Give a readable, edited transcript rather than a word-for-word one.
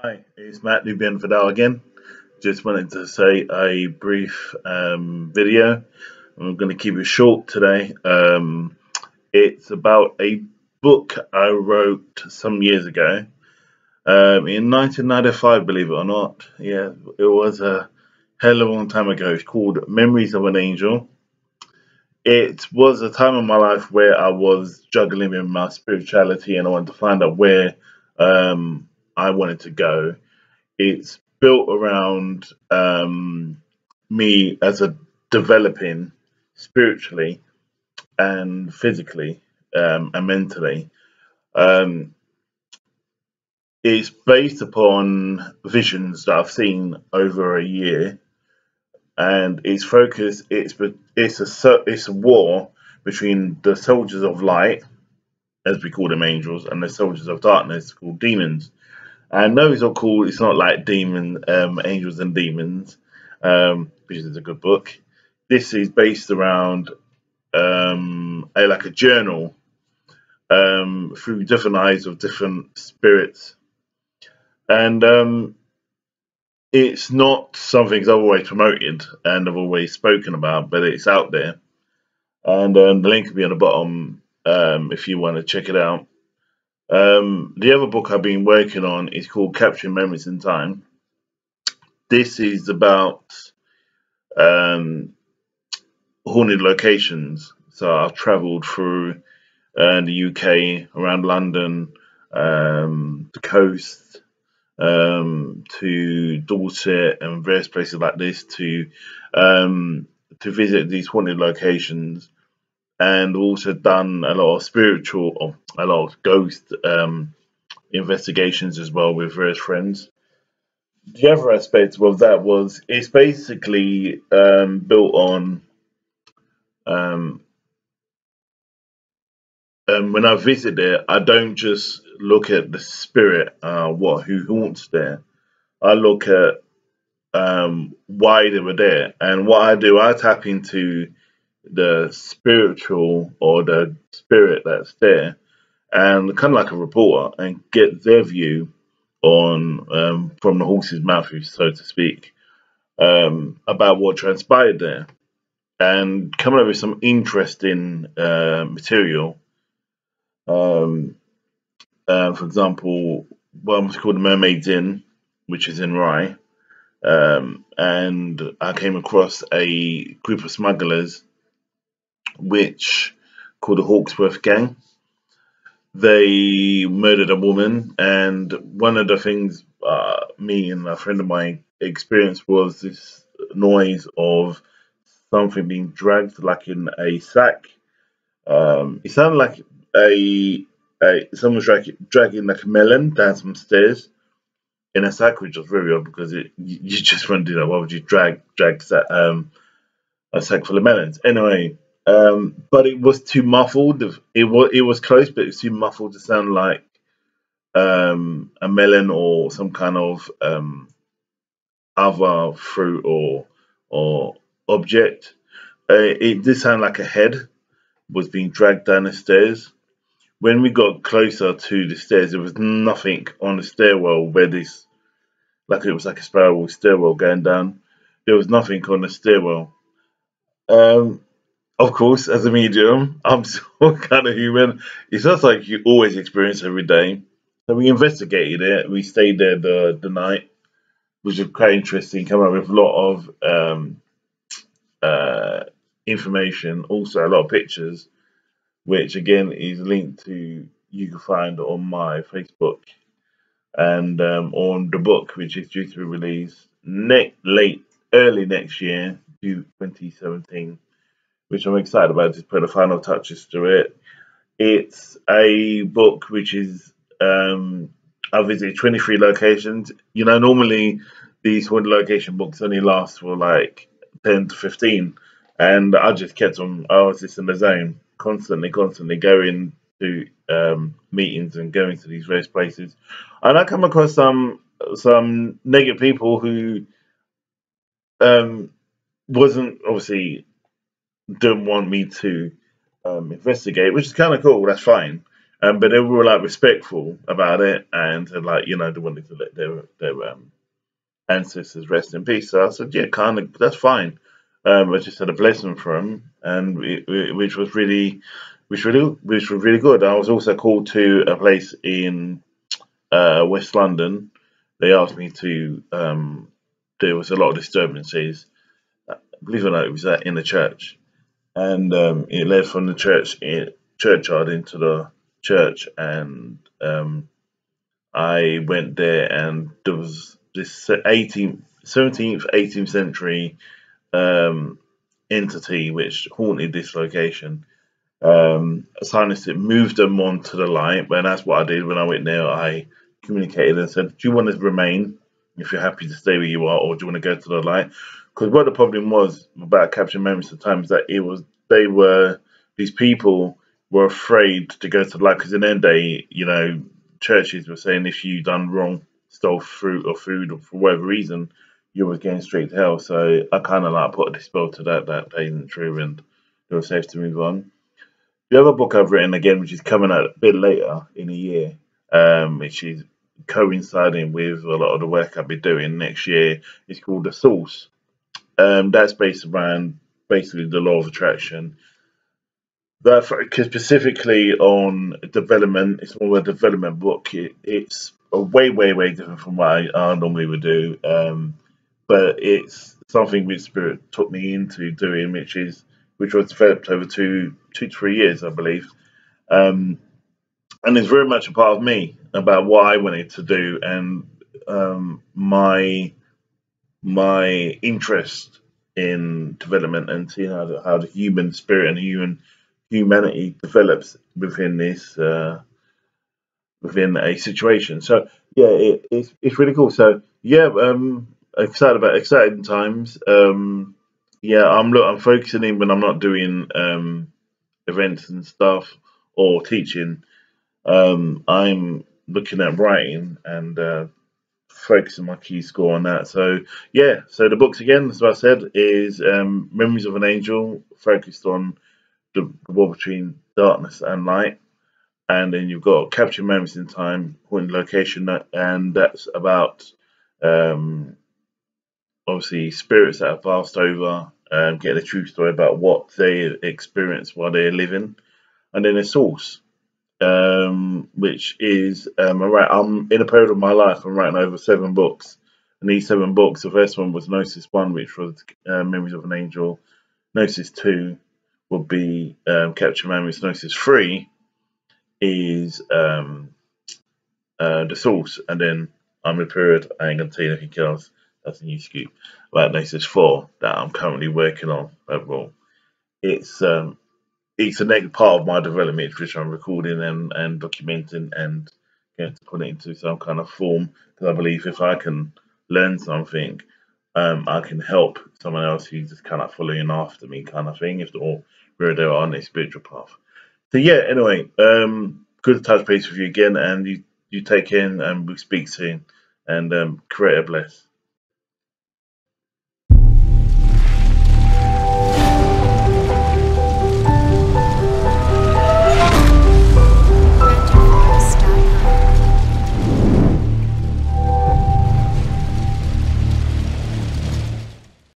Hi, it's Matt Nubian Vidal again. Just wanted to say a brief video. I'm going to keep it short today. It's about a book I wrote some years ago in 1995, believe it or not. Yeah, it was a hell of a long time ago. It's called Memories of an Angel. It was a time in my life where I was juggling with my spirituality and I wanted to find out where I wanted to go. It's built around me as a developing spiritually and physically and mentally. Um, it's based upon visions that I've seen over a year, and it's focused. It's a war between the soldiers of light, as we call them angels, and the soldiers of darkness, called demons. And no, it's not cool. It's not like Angels and Demons, which is a good book. This is based around like a journal through different eyes of different spirits, and it's not something I've always promoted and I've always spoken about, but it's out there, and the link will be on the bottom if you want to check it out. The other book I've been working on is called Capturing Memories in Time. This is about um, haunted locations. So I've travelled through the UK, around London, the coast, to Dorset and various places like this to visit these haunted locations, and also done a lot of spiritual, or a lot of ghost investigations as well with various friends. The other aspect of that was it's basically built on um, when I visit there, I don't just look at the spirit, who haunts there. I look at why they were there, and what I do, I tap into the spiritual or the spirit that's there, and kind of like a reporter, and get their view on from the horse's mouth, so to speak, about what transpired there, and coming up with some interesting material. Um, for example, one was called The Mermaid's Inn, which is in Rye. And I came across a group of smugglers, which called the Hawksworth Gang. They murdered a woman, and one of the things me and a friend of mine experienced was this noise of something being dragged, like in a sack. It sounded like someone was dragging like a melon down some stairs in a sack, which was very odd because you just wouldn't do that. Why would you drag a sack full of melons? Anyway, but it was too muffled. It was close, but it was too muffled to sound like a melon or some kind of other fruit or object. It did sound like a head was being dragged down the stairs. When we got closer to the stairs, there was nothing on the stairwell where this, like it was like a spiral stairwell going down. There was nothing on the stairwell. Um, of course, as a medium, I'm still kind of human. It's not like you always experience every day. So we investigated it. We stayed there the night, which was quite interesting. Came up with a lot of uh, information, also a lot of pictures, which again is linked to, you can find on my Facebook, and on the book, which is due to be released early next year, to 2017, which I'm excited about. Just put the final touches to it. It's a book which is I visited 23 locations. Normally these haunted location books only last for like 10 to 15, and I just kept on. I was just in the zone, constantly going to meetings and going to these various places, and I come across some negative people who um, wasn't obviously didn't want me to investigate, which is kind of cool. That's fine. But they were like respectful about it, and said, like, you know, they wanted to let their ancestors rest in peace. So I said, yeah, kind of, that's fine. I just had a blessing from him, and which was really good. I was also called to a place in West London. They asked me to. There was a lot of disturbances. Believe it or not, it was in the church, and it led from the churchyard into the church, and I went there, and there was this 18th, 17th, 18th century um, entity which haunted this location. Sinus it moved them onto the light, and that's what I did when I went there. I communicated and said, "Do you want to remain? If you're happy to stay where you are, or do you want to go to the light?" Because what the problem was about capturing memories at times that they were these people were afraid to go to the light because in the end day, you know, churches were saying if you done wrong, stole fruit or food or for whatever reason, you were going straight to hell. So I kind of like put a dispel to that isn't true, and they were safe to move on. The other book I've written again, which is coming out a bit later in a year, which is coinciding with a lot of the work I'll be doing next year, is called The Source. That's based around basically the law of attraction. That focus specifically on development. It's more of a development book. It's a way different from what I normally would do. But it's something which Spirit took me into doing, which was developed over two to 3 years, I believe. Um, and it's very much a part of me about what I wanted to do and my interest in development and seeing how the human spirit and humanity develops within a situation. So yeah, it's really cool. So yeah, exciting times. Yeah, I'm focusing in when I'm not doing events and stuff or teaching. I'm looking at writing and focusing my key score on that. So yeah, so the books again, as I said, is Memories of an Angel, focused on the war between darkness and light. And then you've got Capture Moments in Time, Point Location, and that's about um, obviously spirits that have passed over, getting a true story about what they experienced while they're living. And then a Source, which is I'm in a period of my life. I'm writing over 7 books, and these 7 books. The first one was Gnosis 1, which was Memories of an Angel. Gnosis 2 would be Capture Memories. Gnosis 3 is the Source, and then I'm in a period. I ain't gonna tell you anything else. That's a new scoop. About Gnosis 4 that I'm currently working on overall. It's it's a next part of my development, which I'm recording and documenting and going to put it into some kind of form. Because I believe if I can learn something, I can help someone else who's just kind of following after me, kind of thing, if or where they are on their spiritual path. So yeah, anyway, good to touch base with you again, and you take care, and we'll speak soon. And create a bless.